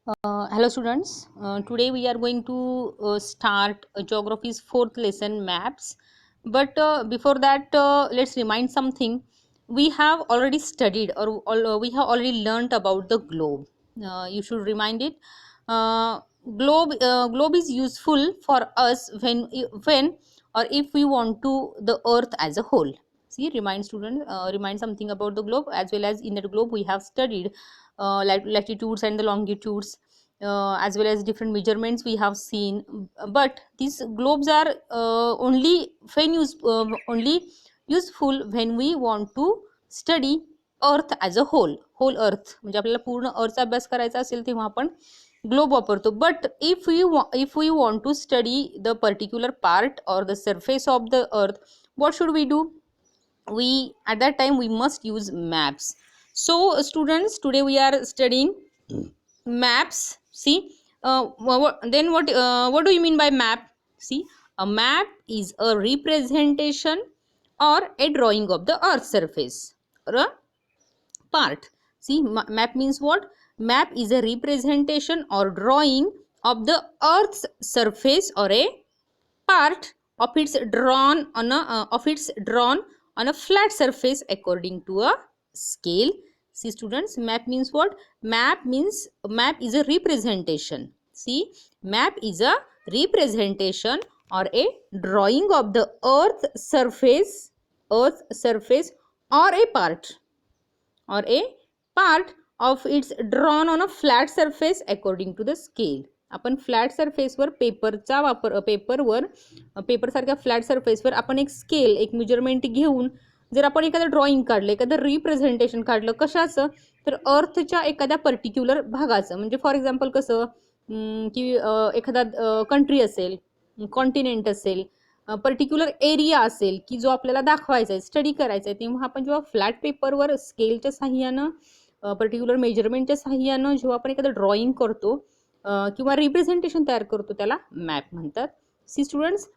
Hello students, today we are going to start geography's fourth lesson, maps. But before that, let's remind something. We have already studied or we have already learnt about the globe. You should remind it. uh, globe is useful for us when or if we want to the earth as a whole. See, remind student, remind something about the globe. As well as in the globe we have studied latitudes and the longitudes, as well as different measurements we have seen. But these globes are only useful when we want to study earth as a whole earth. म्हणजे आपल्याला पूर्ण अर्थचा अभ्यास करायचा असेल तेव्हा आपण globe वापरतो. But if we want to study the particular part or the surface of the earth, what should we do? We at that time we must use maps. So students, today we are studying maps. See, what do you mean by map? See, a map is a representation or a drawing of the earth surface or a part. See, map means what? Map is a representation or drawing of the earth's surface or a part of its drawn on a flat surface according to a scale. See students, map means what? Map is a representation. See, map is a representation or a drawing of the earth surface or a part of its drawn on a flat surface according to the scale. आपण flat सरफेसवर paper सारख्या flat सरफेसवर आपण एक scale, एक measurement घेऊन जर आपण एखादं ड्रॉइंग काढलं, एखादं रिप्रेझेंटेशन काढलं, कशाचं? तर अर्थच्या एखाद्या पर्टिक्युलर भागाचं. म्हणजे फॉर एक्झाम्पल कसं की एखादा कंट्री असेल, कॉन्टिनेंट असेल, पर्टिक्युलर एरिया असेल की जो आपल्याला दाखवायचा आहे, स्टडी करायचा आहे, तेव्हा आपण जेव्हा फ्लॅट पेपरवर स्केलच्या साह्यानं, पर्टिक्युलर मेजरमेंटच्या साह्यानं जेव्हा आपण एखादं ड्रॉइंग करतो किंवा रिप्रेझेंटेशन तयार करतो, त्याला मॅप म्हणतात. See students,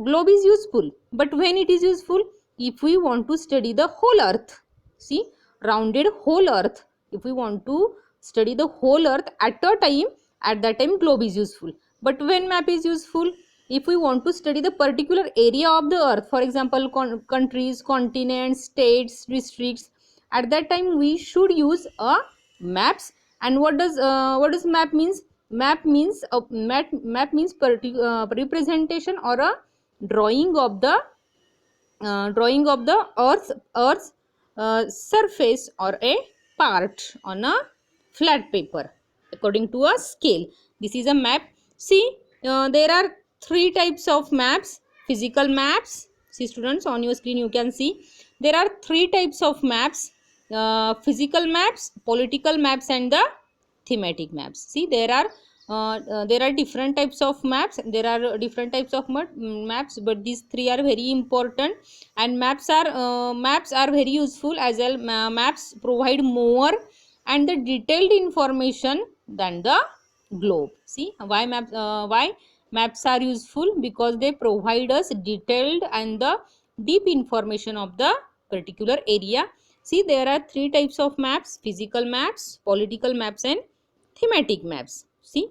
globe is useful, but when it is useful? If we want to study the whole earth. See, rounded whole earth. If we want to study the whole earth at that time globe is useful. But when map is useful? If we want to study the particular area of the earth, for example countries, continents, states, districts, at that time we should use a maps. And what does map means? Map means representation or a drawing of the earth's surface or a part on a flat paper according to a scale. This is a map. See, there are three types of maps. Physical maps. See students, on your screen you can see there are three types of maps: physical maps, political maps, and the thematic maps. See, there are different types of maps. There are different types of maps, but these three are very important. And maps are very useful as well. Maps provide more and the detailed information than the globe. See, why maps are useful? Because they provide us detailed and the deep information of the particular area. See, there are three types of maps: physical maps, political maps, and thematic maps. See,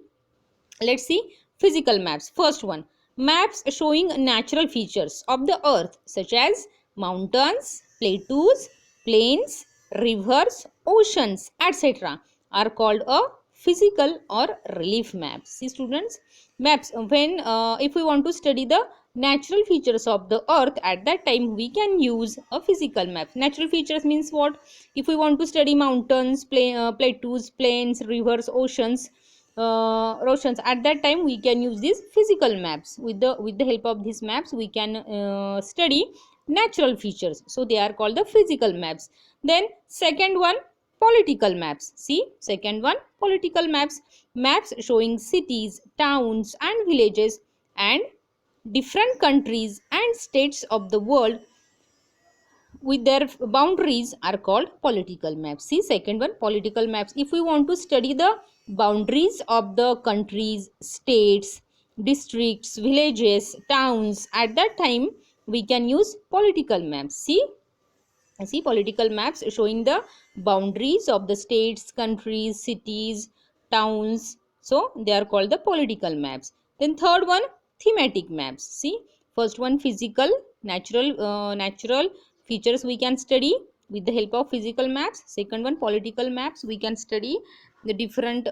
let's see physical maps. First one, maps showing natural features of the earth such as mountains, plateaus, plains, rivers, oceans, etc. are called a physical or relief maps. See students, maps, when if we want to study the natural features of the earth, at that time we can use a physical map. Natural features means what? If we want to study mountains, plateaus, plains, rivers, oceans, at that time we can use these physical maps. With the help of these maps we can study natural features, so they are called the physical maps. Then second one, political maps. See, second one, political maps. Maps showing cities, towns, and villages and different countries and states of the world with their boundaries are called political maps. See, second one, political maps. If we want to study the boundaries of the countries, states, districts, villages, towns, at that time we can use political maps. See, political maps showing the boundaries of the states, countries, cities, towns. So they are called the political maps. Then third one, thematic maps. See, first one, physical, natural features we can study with the help of physical maps. Second one, political maps. We can study the different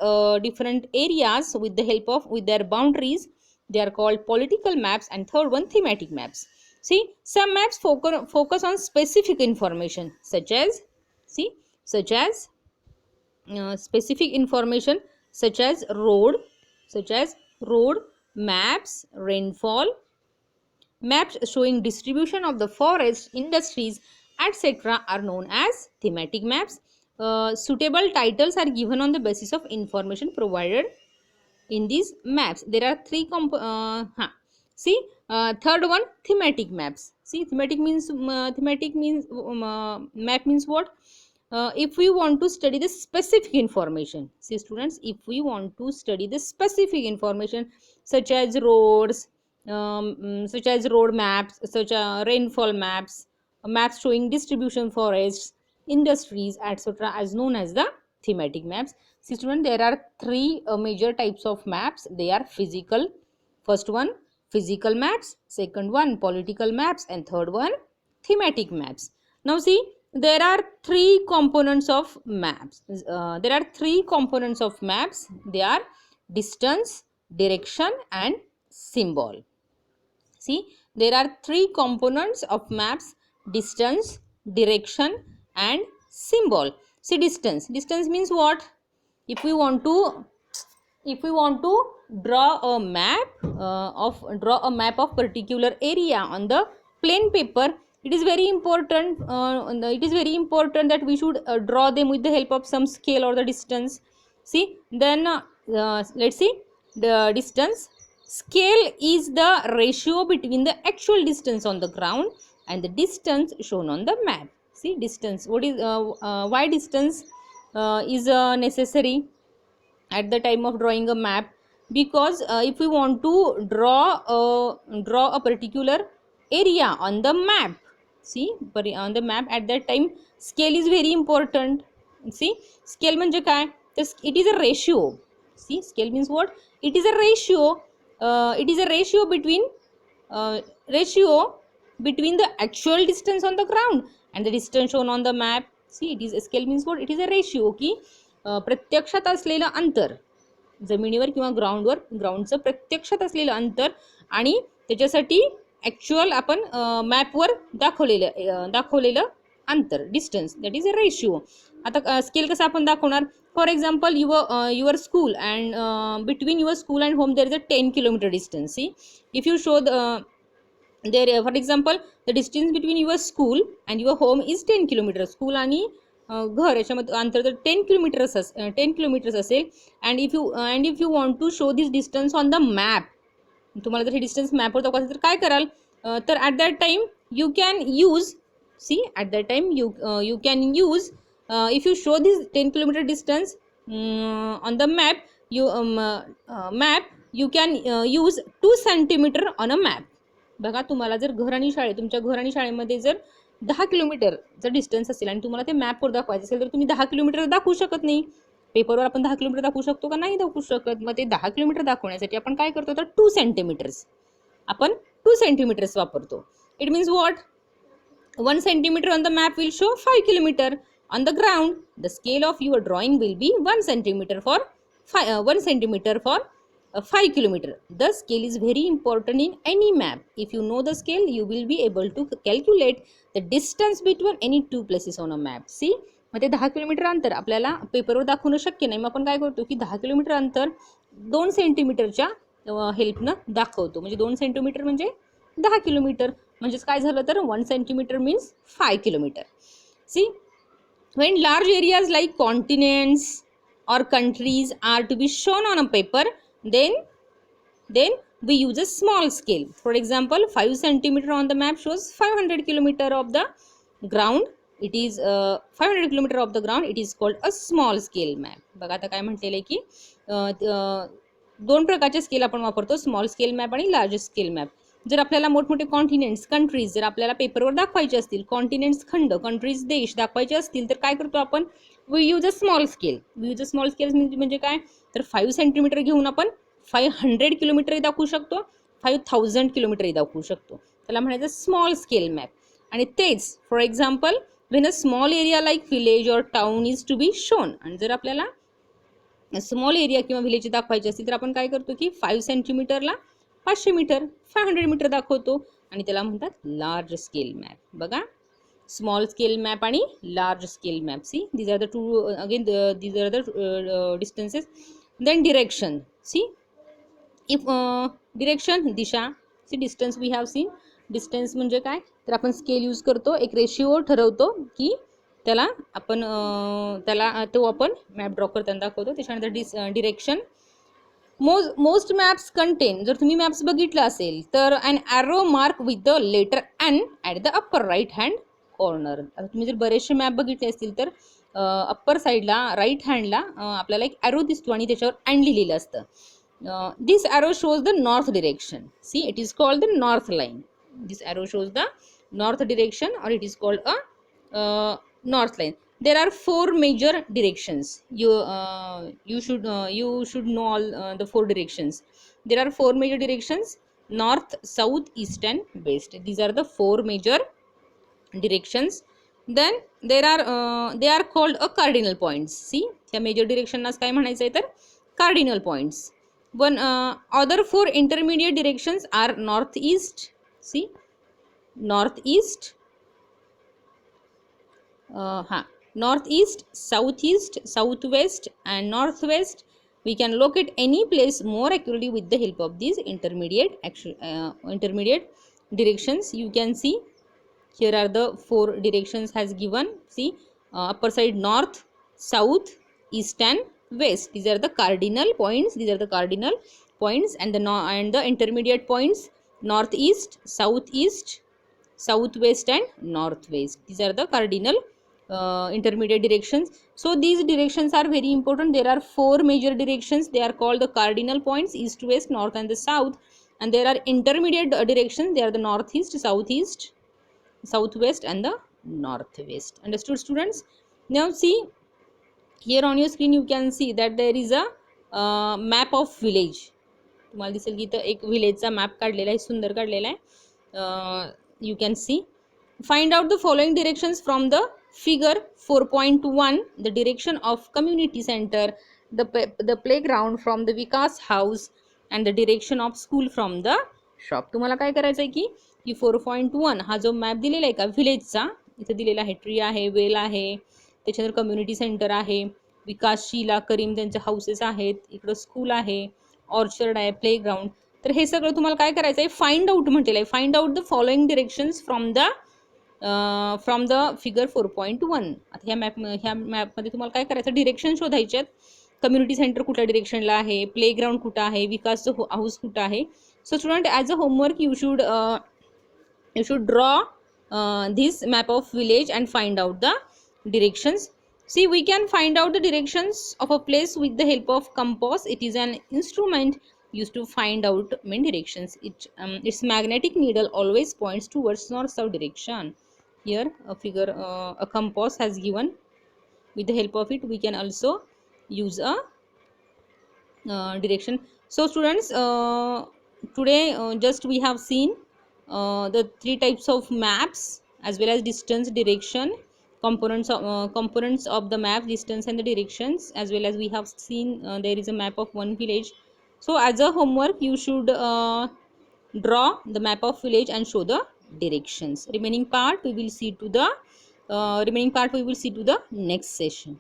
areas with the help of with their boundaries. They are called political maps. And third one, thematic maps. See, some maps focus on specific information such as, see, such as specific information such as road, maps, rainfall, maps showing distribution of the forest, industries, etc. are known as thematic maps. Suitable titles are given on the basis of information provided in these maps. There are three see, third one, thematic maps. See, thematic means map means what? If we want to study the specific information, see students, if we want to study the specific information such as roads, such as road maps, such as rainfall maps, maps showing distribution forests, industries, etc., as known as the thematic maps. See students, there are three major types of maps. They are physical, first one physical maps, second one political maps, and third one thematic maps. Now see, there are three components of maps. They are distance, direction, and symbol. See, there are three components of maps: distance, direction, and symbol. See, distance means what? If we want to draw a map of particular area on the plain paper, it is very important that we should draw them with the help of some scale or the distance. See, then let's see the distance. Scale is the ratio between the actual distance on the ground and the distance shown on the map. See, distance, what is why distance is necessary at the time of drawing a map? Because if we want to draw a particular area on the map, see, on the map, at that time scale is very important. See, scale म्हणजे काय? It is a ratio. See, scale means what? It is a ratio. It is a ratio between the actual distance on the ground and the distance shown on the map. See, it is a scale means what? It is a ratio की प्रत्यक्षात असलेलं अंतर, जमिनीवर किंवा ग्राउंडचं प्रत्यक्षात असलेलं अंतर आणि त्याच्यासाठी ॲक्च्युअल आपण मॅपवर दाखवलेलं अंतर, distance, that is a ratio. आता स्केल कसं आपण दाखवणार? For example, your school and between your school and home there is a 10 kilometre distance. See, if you show there, for example, the distance between your school and your home is 10 kilometers. स्कूल आणि घर याच्यामध्ये अंतर जर 10 kilometres असेल, and if you want to show this distance on the map, तुम्हाला जर हे distance मॅपवर दाखवायचं तर काय कराल? तर at that time you can use, see, at that time you can use, if you show this 10 kilometre distance on the map, you can use 2 centimetre on a map. बघा, तुम्हाला जर तुमच्या घर आणि शाळेमध्ये जर 10 किलोमीटरचं डिस्टन्स असेल आणि तुम्हाला ते मॅपवर दाखवायचं असेल तर तुम्ही 10 किलोमीटर दाखवू शकत नाही. पेपरवर आपण 10 किलोमीटर दाखवू शकतो का? नाही दाखवू शकत. मग ते 10 किलोमीटर दाखवण्यासाठी आपण काय करतो? तर 2 सेंटीमीटर्स वापरतो. It means what? 1 centimetre on the map will show 5 kilometre. On the ground the scale of your drawing will be 1 centimetre for 5 kilometer. The scale is very important in any map. If you know the scale, you will be able to calculate the distance between any two places on a map. See, मग ते 10 kilometre अंतर आपल्याला पेपरवर दाखवणं शक्य नाही. मग आपण काय करतो की 10 किलोमीटर अंतर 2 सेंटीमीटरच्या हेल्पनं दाखवतो. म्हणजे 2 सेंटीमीटर म्हणजे 10 किलोमीटर. म्हणजेच काय झालं तर 1 centimetre means 5 kilometre. See, when large areas like continents or countries are to be shown on a paper, then we use a small scale. For example, 5 centimeter on the map shows 500 kilometer of the ground. It is 500 kilometer of the ground. It is called a small scale map. बघा आता काय म्हटलेलं आहे की 2 प्रकारचे scale आपण वापरतो, small scale map आणि लार्ज स्केल मॅप. जर आपल्याला मोठमोठे कॉन्टिनेंट्स, कंट्रीज जर आपल्याला पेपरवर दाखवायचे असतील, कॉन्टिनेंट्स खंड, कंट्रीज देश दाखवायचे असतील तर काय करतो आपण? We use a small scale. म्हणजे काय? तर 5 सेंटीमीटर घेऊन आपण 500 किलोमीटरही दाखवू शकतो, 5000 किलोमीटरही दाखवू शकतो. त्याला म्हणायचं स्मॉल स्केल मॅप. आणि तेच for example when a small area like village or town is to be shown, आणि जर आपल्याला स्मॉल एरिया किंवा विलेज दाखवायची असतील तर आपण काय करतो की 5 सेंटीमीटरला 500 मीटर 500 मीटर दाखवतो, आणि त्याला म्हणतात लार्ज स्केल मॅप. बघा, स्मॉल स्केल मॅप आणि large scale map. See these are the two again these are the distances. Then direction. See if direction दिशा. See distance we have seen. Distance म्हणजे काय, तर आपण स्केल यूज करतो, एक ratio ठरवतो की त्याला आपण त्याला तो आपण मॅप ड्रॉ करताना दाखवतो. त्याच्यानंतर डिरेक्शन. मोस्ट मॅप्स कंटेन, जर तुम्ही मॅप्स बघितलं असेल तर an arrow mark with the letter N at the upper right hand corner. आता तुम्ही जर बरेचसे मॅप बघितले असतील तर अप्पर साईडला राईट हँडला आपल्याला एक ॲरो दिसतो आणि त्याच्यावर एन लिहिलेलं असतं. This arrow shows the north direction. See it is called the north line. This arrow shows the north direction और it is called a north line. There are 4 major directions. You should know all the 4 directions. There are 4 major directions: north, south, east and west. These are the 4 major directions. Then there are they are called a cardinal points. See, the major direction nas काय म्हणायचं आहे तर cardinal points. One other 4 intermediate directions are northeast. See, northeast, northeast, southeast, southwest and northwest. We can locate any place more accurately with the help of these intermediate directions. You can see here are the 4 directions has given. See, upper side north, south, east and west. These are the cardinal points. These are the cardinal points, and the intermediate points northeast, southeast, southwest and northwest. These are the cardinal intermediate directions. So these directions are very important. There are 4 major directions. They are called the cardinal points: east, west, north and the south. And there are intermediate directions. They are the northeast, southeast, southwest and the northwest. Understood, students? Now see, here on your screen you can see that there is a map of village. तुम्हाला दिसेल की इथं एक विलेजचा map काढलेला आहे, सुंदर काढलेला आहे. You can see. Find out the following directions from the figure 4.1. The direction of community center, the playground from the Vikas house and the direction of school from the shop. तुम्हाला काय करायचं आहे की 4.1 हा जो मॅप दिलेला आहे का विलेजचा, इथे दिलेला आहे ट्री आहे, वेल आहे, त्याच्यानंतर कम्युनिटी सेंटर आहे, विकास, शीला, करीम त्यांचे हाऊसेस आहेत, इकडं स्कूल आहे, ऑर्चर्ड आहे, प्लेग्राऊंड. तर हे सगळं तुम्हाला काय करायचं आहे, फाइंड आउट म्हटलेलं आहे. Find out the following directions from the figure 4.1. आता ह्या मॅपमध्ये तुम्हाला काय करायचं, डिरेक्शन शोधायचे आहेत. कम्युनिटी सेंटर कुठल्या डिरेक्शनला आहे, प्लेग्राऊंड कुठं आहे, विकासचं हाऊस कुठं आहे. So student, as a homework you should draw this map of village and find out the directions. See, we can find out the directions of a place with the help of compass. It is an instrument used to find out main directions. Its magnetic needle always points towards north-south direction. Here a figure, a compass has given. With the help of it we can also use a direction. So students, today just we have seen the 3 types of maps as well as distance, direction, components of the map, distance and the directions, as well as we have seen there is a map of one village. So as a homework you should draw the map of village and show the directions. Remaining part we will see to the next session.